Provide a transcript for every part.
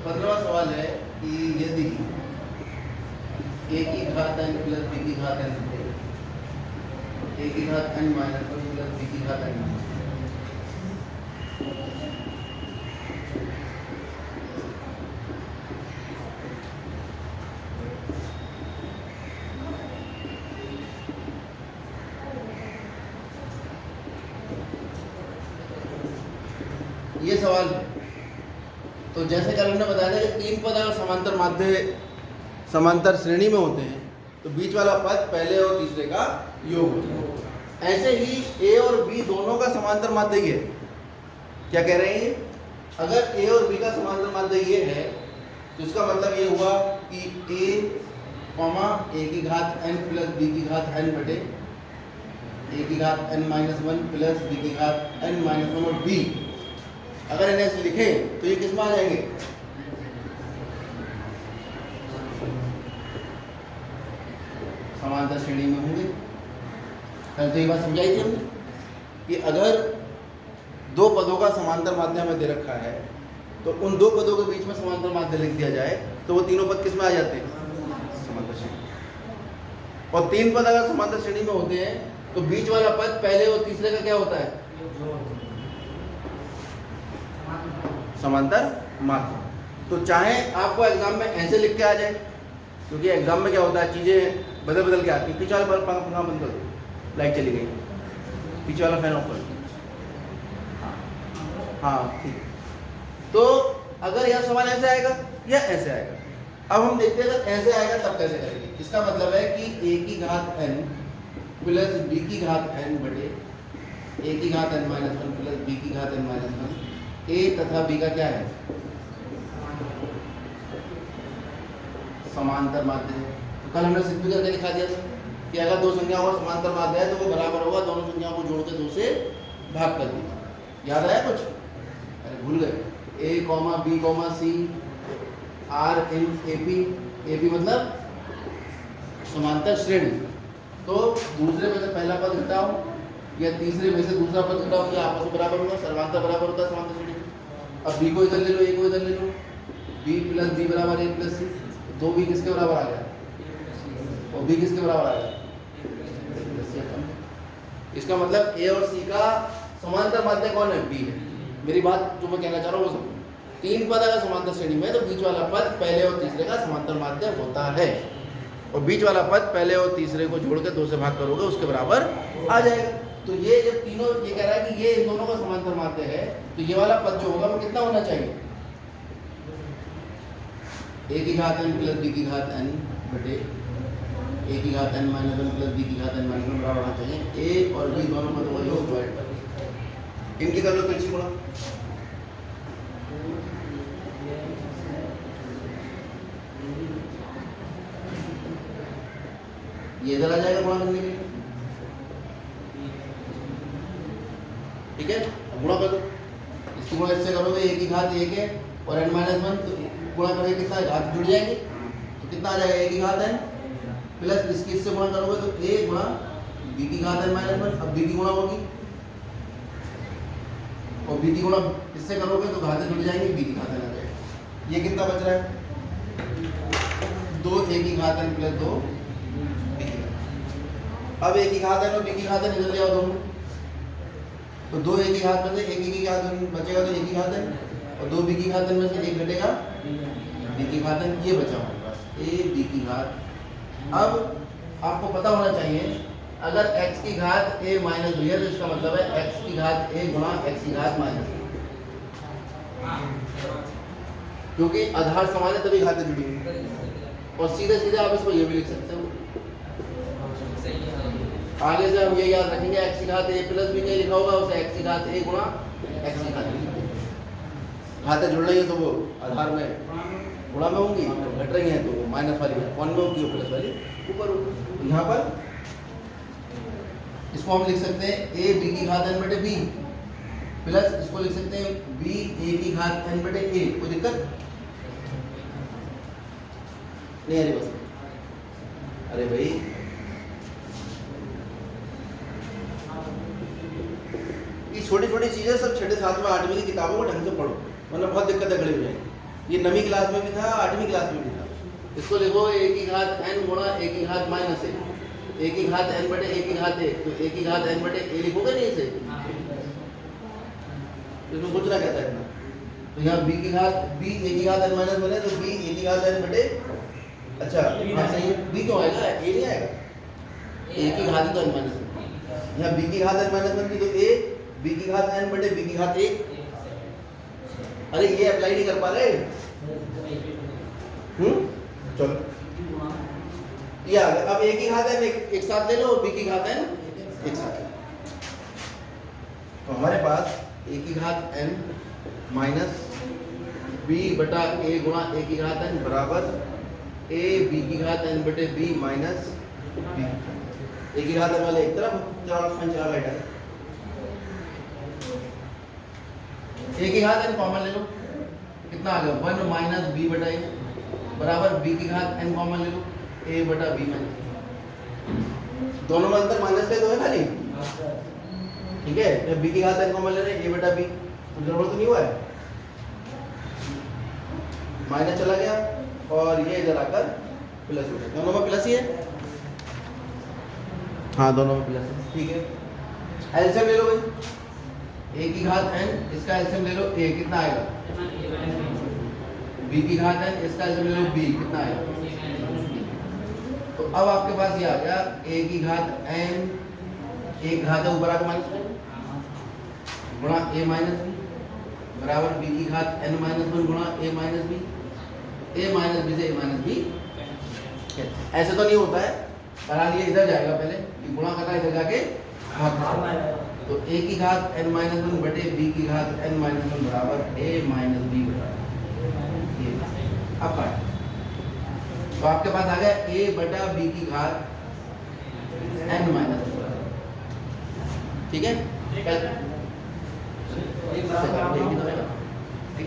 15वां सवाल है कि यदि a की घात n प्लस b की घात n a की घात n माइनस 1 प्लस b की घात n, ये सवाल है। तो जैसे कल हमने बताया था कि तीन पद अगर समांतर माध्य समांतर श्रेणी में होते हैं तो बीच वाला पद पहले और तीसरे का योग होता है। ऐसे ही a और b दोनों का समांतर माध्य ये है। क्या कह रहे हैं? अगर a और b का समांतर माध्य ये है तो इसका मतलब ये हुआ कि a की घात n प्लस b की घात n बटे a की घात n माइनस 1 प्लस b की घात n माइनस 1 और b अगर इन्हें ऐसे लिखें तो ये किस में आ जाएंगे? समांतर श्रेणी में होंगे। कल तो ये बात समझाई थी हमने कि अगर दो पदों का समांतर माध्य हमें दे रखा है तो उन दो पदों के बीच में समांतर माध्य लिख दिया जाए तो वो तीनों पद किस में आ जाते हैं? समांतर श्रेणी। और तीन पद अगर समांतर श्रेणी में होते हैं तो बीच वाला पद पहले और तीसरे का क्या होता है? समांतर माध्य। तो चाहे आपको एग्जाम में ऐसे लिख के आ जाए, क्योंकि एग्जाम में क्या होता है चीजें बदल बदल के आती है। पीछे वाला पंखा बंद कर दो, लाइट चली गई, पीछे वाला फैन ऑफ कर दो। हाँ ठीक। तो अगर यह सवाल ऐसे आएगा या ऐसे आएगा, अब हम देखते हैं अगर ऐसे आएगा तब कैसे करेंगे। इसका मतलब है कि a की घात n प्लस b की घात n बटे a की घात n माइनस 1 प्लस b की घात n माइनस 1 a तथा b का क्या है? समांतर माध्य है। तो कल हमने सिद्ध करके दिखा दिया था कि अगर दो संख्याओं का समांतर माध्य है तो वो बराबर होगा दोनों संख्याओं को जोड़ के 2 से भाग कर दीजिए। याद आया कुछ? अरे भूल गए। a, b, c r in ap मतलब समांतर श्रेणी। तो दूसरे में से पहला पद घटाओ या तीसरे में से दूसरा पद घटाओ, या आपस में बराबर होगा, सर्वांतर बराबर होता है समांतर श्रेणी। अब b को इधर ले लो, a को इधर ले लो, b प्लस b बराबर a प्लस c। दो b किसके बराबर आ गया? और b किसके बराबर आ गया? इसका मतलब a और c का समांतर माध्य कौन है? b है। मेरी बात जो मैं कहना चाह रहा हूँ वो समझो। तीन पद अगर समांतर श्रेणी में तो बीच वाला पद पहले और तीसरे का समांतर माध्य होता है, और बीच वाला पद पहले और तीसरे को जोड़ के 2 से भाग करोगे उसके बराबर आ जाएगा। तो ये जब तीनों ये कह रहा है कि ये इन दोनों का समांतर माध्य है तो ये वाला पद जो होगा वो कितना होना चाहिए? a की घात n प्लस b की घात n बटे a की घात n माइनस 1 प्लस b की घात n माइनस 1 बराबर होना चाहिए a और b दोनों पद को योग डिवाइड कर इनकी कर लो तिरछी गुणा। ये इधर आ जाएगा गुणा करने के लिए, ठीक है। अब गुणा कर दो, इसकी गुणा इससे करोगे a की घात 1 है और n माइनस 1, तो गुणा करके कितना घात जुड़ जाएंगे तो कितना आ जाएगा? a की घात n प्लस इसकी इससे गुणा करोगे तो a गुणा b की घात n माइनस 1। अब b की गुणा होगी और b की गुणा इससे करोगे तो घातें जुड़ जाएंगी, b की घात n आ जाएगा। ये कितना बच रहा है? 2 a की घात n प्लस 2 b की घात। अब a की घात n और b की घात n इधर ले आओ दोनों, तो 2 a की घात में से एक की घात n बचेगा तो a की घात n, और 2 b की घात n में से एक घटेगा b की घात n। ये बचा हमारे पास a b की घात। अब आपको पता होना चाहिए अगर x की घात a माइनस हुई है तो इसका मतलब है x की घात a गुणा x की घात माइनस, क्योंकि आधार समान है तभी घातें जुड़ी हुई। और सीधे सीधे आप इसको ये भी लिख सकते हो। आगे से हम ये याद रखेंगे x की घात a प्लस b नहीं लिखा होगा, उसे x की घात a गुणा x की घात b। घातें जुड़ रही है तो वो आधार में गुणा में होंगी, घट रही हैं तो वो माइनस वाली कौन में होगी, प्लस वाली ऊपर होगी। तो यहाँ पर इसको हम लिख सकते हैं a b की घात n बटे b प्लस इसको लिख सकते हैं b a की घात n बटे a। कोई दिक्कत नहीं? अरे बस अरे भाई ये छोटी छोटी चीजें सब 6ठी 7वीं 8वीं की किताबों को ढंग से पढ़ो, वरना बहुत दिक्कतें खड़ी हो जाएंगी। ये 9वीं क्लास में भी था, 8वीं क्लास में भी था। इसको लिखो a की घात n गुणा a की घात माइनस a, a की घात n बटे a की घात a, तो a की घात n बटे a लिखोगे नहीं इसे? इसमें कुछ ना कहता है इतना। तो यहाँ b की घात b a की घात n माइनस बने तो b a की घात n बटे, अच्छा हाँ सही है, b क्यों आएगा, a नहीं आएगा, a की घात तो n माइनस, यहाँ b की घात n माइनस वन की तो a, b की घात n बटे b की घात 1। अरे ये अप्लाई नहीं कर पा रहे। चलो ये आ गया। अब a की घात n एक साथ ले लो, b की घात n एक साथ ले लो। तो हमारे पास a की घात n माइनस b बटा a गुणा a की घात n बराबर a b की घात n बटे b माइनस b। a की घात n वाले एक तरफ, चला बैठा है। a की घात n कॉमन ले लो, कितना आ गया 1 माइनस b बटा a बराबर b की घात n कॉमन ले लो a बटा b माइनस। दोनों में अंतर माइनस का तो है खाली, ठीक है। जब b की घात n कॉमन ले रहे हैं a बटा b, तो गड़बड़ तो नहीं हुआ है, माइनस चला गया और ये इधर आकर प्लस हो गया। दोनों में प्लस ही है, हाँ दोनों में प्लस है, ठीक है। एलसीएम ले लो भाई, a की घात n इसका एलसीएम ले लो a, कितना आएगा b की घात n इसका एलसीएम ले लो b, कितना आएगा। तो अब आपके पास ये आ गया a की घात n, एक घात है ऊपर आकर माइनस गुणा a माइनस b बराबर b की घात n माइनस 1 गुणा a minus b, a minus b से a माइनस b। ऐसे तो नहीं होता है, बहरहाल ये इधर जाएगा, पहले ये गुणा करना इधर जाके भाग, तो a की घात n माइनस 1 बटे b की घात n माइनस 1 बराबर a माइनस b बटा ये। अब काट, तो आपके पास आ गया a बटा b की घात n माइनस 1, ठीक है। ठीक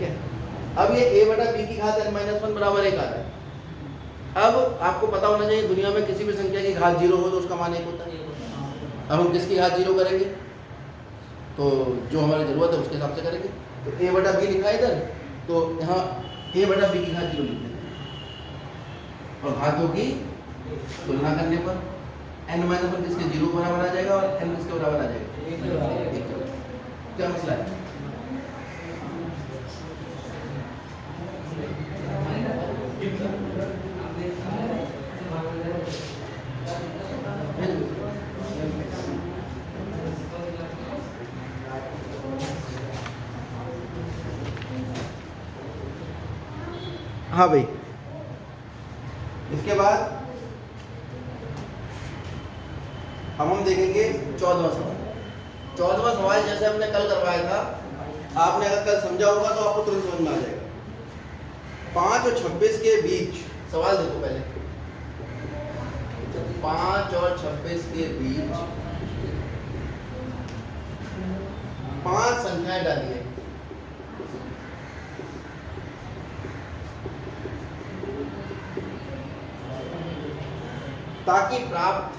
है, अब ये a बटा b की घात n माइनस 1 बराबर 1 आता है। अब आपको पता होना चाहिए दुनिया में किसी भी संख्या की घात 0 हो तो उसका मान 1 होता है। अब हम किसकी घात 0 करेंगे, तो जो हमारी जरूरत है उसके हिसाब से करेंगे। तो a बटा b लिखा है इधर, तो यहाँ a बटा b की घात 0 लिख देंगे और घातों की तुलना करने पर n माइनस 1 किसके 0 बराबर आ जाएगा और n किसके बराबर आ जाएगा, क्या मसला है। हाँ भाई, इसके बाद अब हम देखेंगे 14वां सवाल। 14वां सवाल जैसे हमने कल करवाया था, आपने अगर कल समझा होगा तो आपको तुरंत समझ में आ जाएगा। 5 और 26 के बीच, सवाल देखो पहले, 5 और 26 के बीच 5 संख्याएं डाली है। ताकि प्राप्त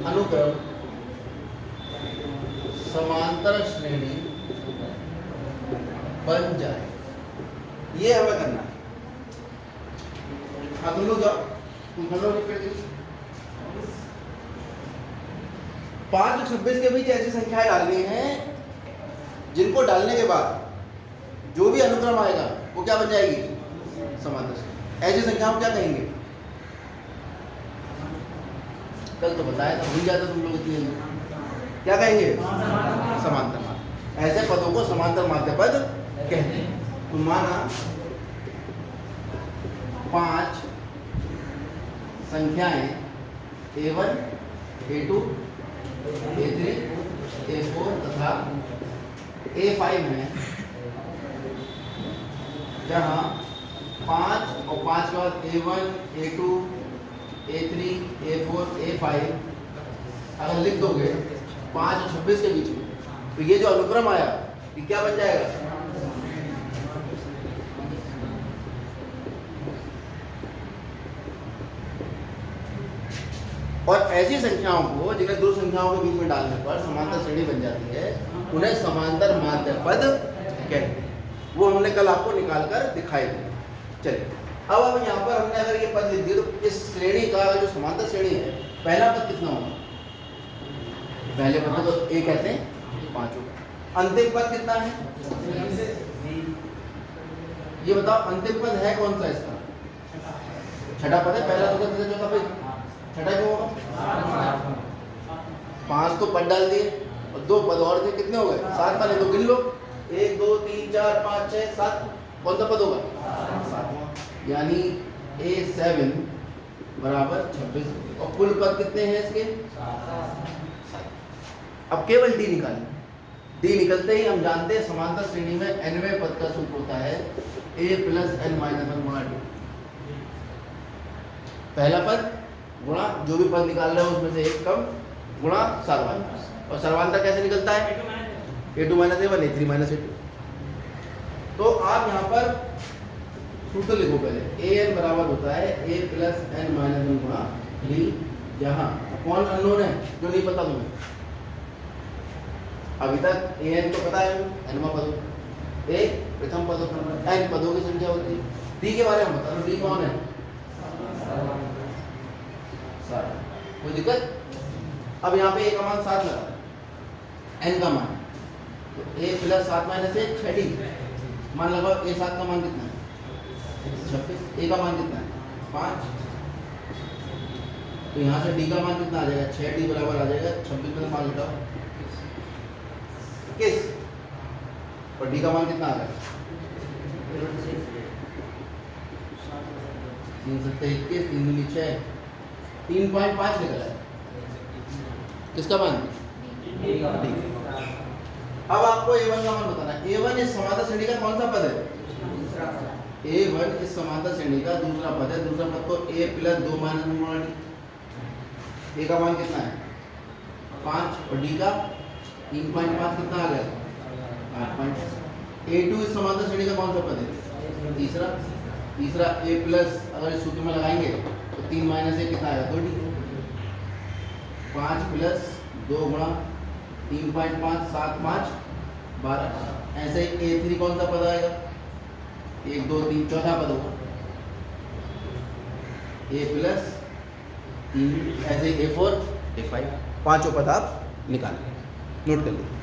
अनुक्रम समांतर श्रेणी बन जाए, ये हमें करना है। हाँ तुम लोग जाओ, तुम खड़ो रिपीट करो। 5 और 26 के बीच ऐसी संख्याएं डालनी हैं जिनको डालने के बाद जो भी अनुक्रम आएगा वो क्या बन जाएगी, समांतर श्रेणी। ऐसी संख्याओं क्या कहेंगे, कल तो बताया था, भूल जाता तुम लोग इतनी, क्या कहेंगे, समांतर माध्य। ऐसे पदों को समांतर माध्य पद कहते हैं। तो माना 5 संख्याएं a1, a2, a3, a4 तथा a5 हैं, जहाँ 5 और 5 के बाद a1, a2, a3, a4, a5 अगर लिख दोगे 5 और 26 के बीच में, तो ये जो अनुक्रम आया ये क्या बन जाएगा, और ऐसी संख्याओं को जिन्हें दो संख्याओं के बीच में डालने पर समांतर श्रेणी बन जाती है, उन्हें समांतर माध्य पद कहते हैं। वो हमने कल आपको निकाल कर दिखाई दिया। चलिए अब यहाँ पर हमने अगर ये पद लिख दिया तो इस श्रेणी का जो समांतर श्रेणी है, पहला पद कितना होगा? पहले पद को ए कहते हैं, 5 होगा। अंतिम पद कितना है? ये बताओ अंतिम पद है कौन सा इसका? छठा पद है। पहला, दूसरा, तीसरा, चौथा पद छठा क्यों होगा? 5 तो पद डाल दिए और 2 पद और थे, कितने हो गए? 7 पद। तो गिन लो, 1 2 3 4 5 6 7। कौन सा पद होगा? 7वां। यानी A7 बराबर 26। और कुल पद कितने हैं इसके? 7। अब केवल डी निकालें। डी निकलते ही हम जानते हैं समांतर श्रेणी में nवें पद का सूत्र होता है a + n - 1 गुणा d। पहला पद गुणा जो भी पद निकाल रहे हो उसमें से एक कम गुणा सर्वांतर। और सर्वांतर कैसे निकलता है? a2 - a1 a3 - a2। तो आप यहाँ पर सूत्र लिखो पहले। an बराबर होता है a + n - 1 गुणा d, जहाँ कौन अननोन है जो नहीं पता तुम्हें? अभी तक an तो पता है, nवां पद a प्रथम पद, n पदों की संख्या होती है। d के बारे में बता दो, d कौन है? सारा। कोई दिक्कत? अब यहाँ पे a का मान 7 लगा, n का मान तो a + 7 - 1 6d। मान लगाओ a7 का मान कितना है? 26। a का मान कितना है? 5। तो यहाँ से d का मान कितना आ जाएगा? 6d बराबर आ जाएगा 26 में 5 घटाओ 21। और d का मान कितना आ गया? 3 7 21, 3 दूनी 6, 3.5 निकला है। किसका मान? d। अब आपको a1 का मान बताना है। a1 इस समांतर श्रेणी का कौन सा पद है? a1 इस समांतर श्रेणी का दूसरा पद है। दूसरा पद को a + 2 - 1 गुणा d। a का मान कितना है? 5। और d का 3.5 कितना आ गया? 8.5। a2 इस समांतर श्रेणी का कौन सा पद है? तीसरा। a प्लस अगर इस सूत्र में लगाएंगे तो 3 - 1 कितना आएगा? 2d। 5 + 2 गुणा 3.5 7 5 12। ऐसे ही a3 कौन सा पद आएगा? 1 2 3 चौथा पद होगा a + 3। ऐसे ही a4 a5 पांचों पद आप निकालें, नोट कर लीजिए।